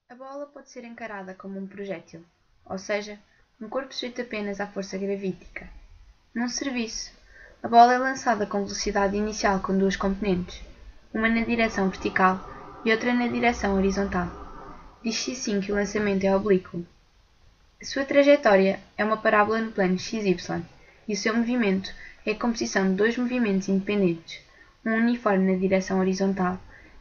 A bola pode ser encarada como um projétil, ou seja, um corpo sujeito apenas à força gravítica. Num serviço, a bola é lançada com velocidade inicial com duas componentes, uma na direção vertical e outra na direção horizontal. Diz-se assim que o lançamento é oblíquo. A sua trajetória é uma parábola no plano XY e o seu movimento é a composição de dois movimentos independentes, um uniforme na direção horizontal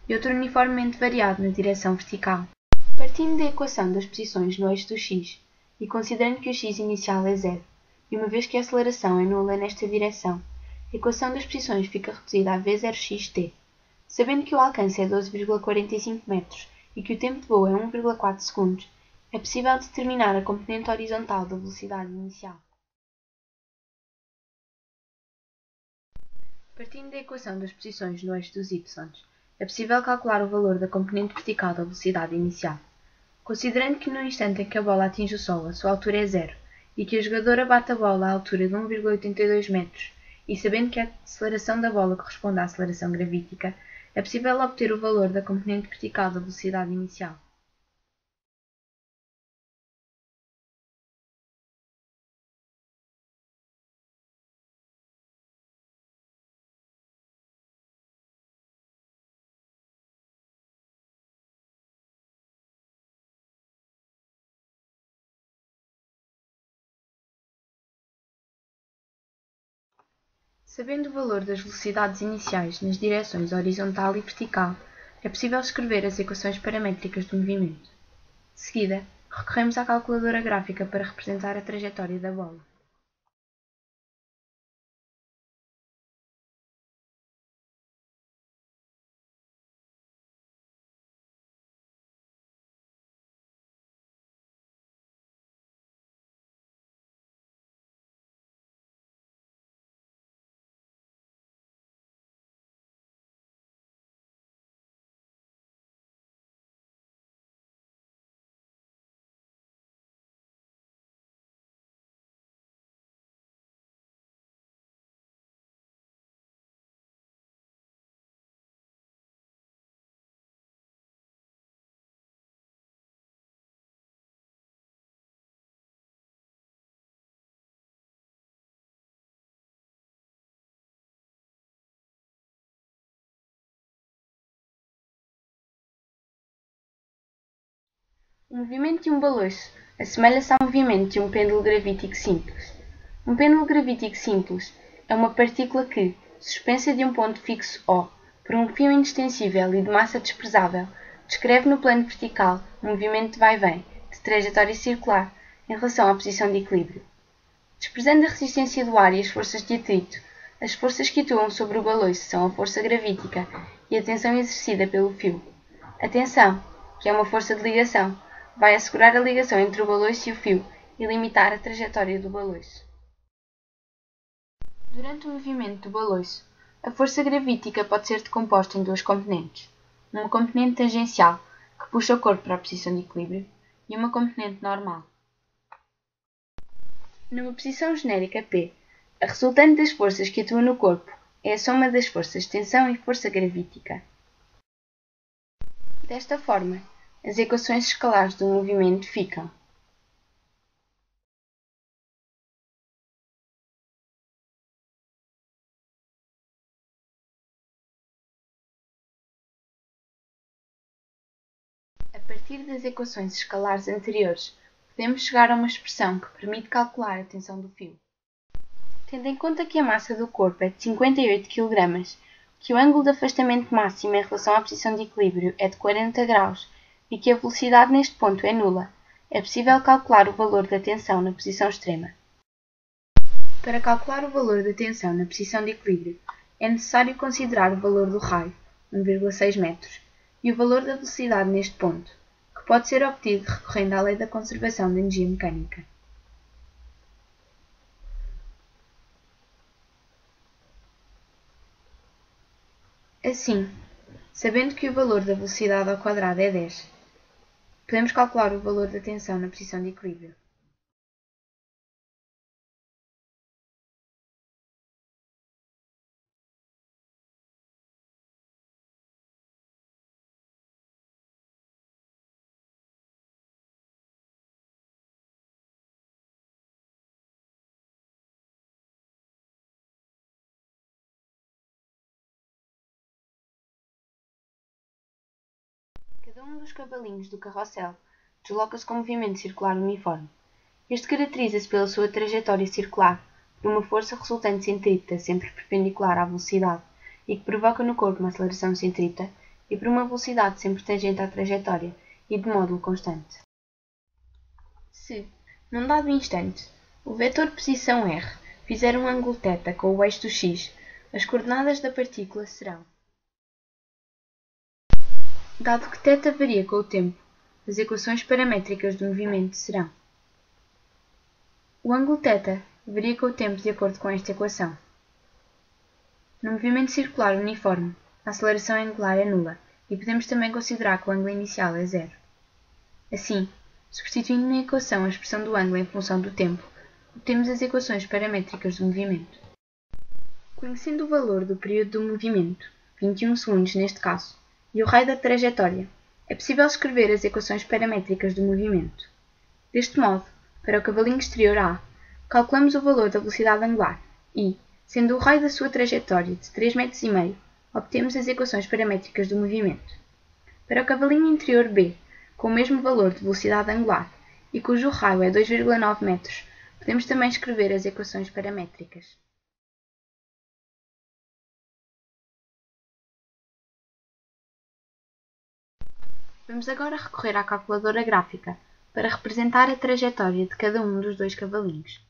e outro uniformemente variado na direção vertical. Partindo da equação das posições no eixo do x e considerando que o x inicial é zero, e uma vez que a aceleração é nula nesta direção, a equação das posições fica reduzida a v0xt. Sabendo que o alcance é 12,45 metros e que o tempo de voo é 1,4 segundos, é possível determinar a componente horizontal da velocidade inicial. Partindo da equação das posições no eixo dos y, é possível calcular o valor da componente vertical da velocidade inicial. Considerando que no instante em que a bola atinge o solo a sua altura é zero e que o jogador bate a bola à altura de 1,82 metros, e sabendo que a aceleração da bola corresponde à aceleração gravítica, é possível obter o valor da componente vertical da velocidade inicial. Sabendo o valor das velocidades iniciais nas direções horizontal e vertical, é possível escrever as equações paramétricas do movimento. De seguida, recorremos à calculadora gráfica para representar a trajetória da bola. O movimento de um baloiço assemelha-se ao movimento de um pêndulo gravítico simples. Um pêndulo gravítico simples é uma partícula que, suspensa de um ponto fixo O por um fio inextensível e de massa desprezável, descreve no plano vertical um movimento de vai-vem, de trajetória circular, em relação à posição de equilíbrio. Desprezando a resistência do ar e as forças de atrito, as forças que atuam sobre o baloiço são a força gravítica e a tensão exercida pelo fio. A tensão, que é uma força de ligação, vai assegurar a ligação entre o baloiço e o fio e limitar a trajetória do baloiço. Durante o movimento do baloiço, a força gravítica pode ser decomposta em duas componentes. Uma componente tangencial, que puxa o corpo para a posição de equilíbrio, e uma componente normal. Numa posição genérica P, a resultante das forças que atuam no corpo é a soma das forças de tensão e força gravítica. Desta forma, as equações escalares do movimento ficam: a partir das equações escalares anteriores, podemos chegar a uma expressão que permite calcular a tensão do fio. Tendo em conta que a massa do corpo é de 58 kg, que o ângulo de afastamento máximo em relação à posição de equilíbrio é de 40 graus e que a velocidade neste ponto é nula, é possível calcular o valor da tensão na posição extrema. Para calcular o valor da tensão na posição de equilíbrio, é necessário considerar o valor do raio, 1,6 metros, e o valor da velocidade neste ponto, que pode ser obtido recorrendo à lei da conservação da energia mecânica. Assim, sabendo que o valor da velocidade ao quadrado é 10, podemos calcular o valor da tensão na posição de equilíbrio. Cada um dos cavalinhos do carrossel desloca-se com movimento circular uniforme. Este caracteriza-se pela sua trajetória circular, por uma força resultante centrípeta sempre perpendicular à velocidade e que provoca no corpo uma aceleração centrípeta, e por uma velocidade sempre tangente à trajetória e de módulo constante. Se, num dado instante, o vetor posição r fizer um ângulo θ com o eixo do x, as coordenadas da partícula serão: dado que θ varia com o tempo, as equações paramétricas do movimento serão: o ângulo θ varia com o tempo de acordo com esta equação. No movimento circular uniforme, a aceleração angular é nula e podemos também considerar que o ângulo inicial é zero. Assim, substituindo na equação a expressão do ângulo em função do tempo, obtemos as equações paramétricas do movimento. Conhecendo o valor do período do movimento, 21 segundos neste caso, e o raio da trajetória, é possível escrever as equações paramétricas do movimento. Deste modo, para o cavalinho exterior A, calculamos o valor da velocidade angular e, sendo o raio da sua trajetória de 3,5 m, obtemos as equações paramétricas do movimento. Para o cavalinho interior B, com o mesmo valor de velocidade angular e cujo raio é 2,9 metros, podemos também escrever as equações paramétricas. Vamos agora recorrer à calculadora gráfica para representar a trajetória de cada um dos dois cavalinhos.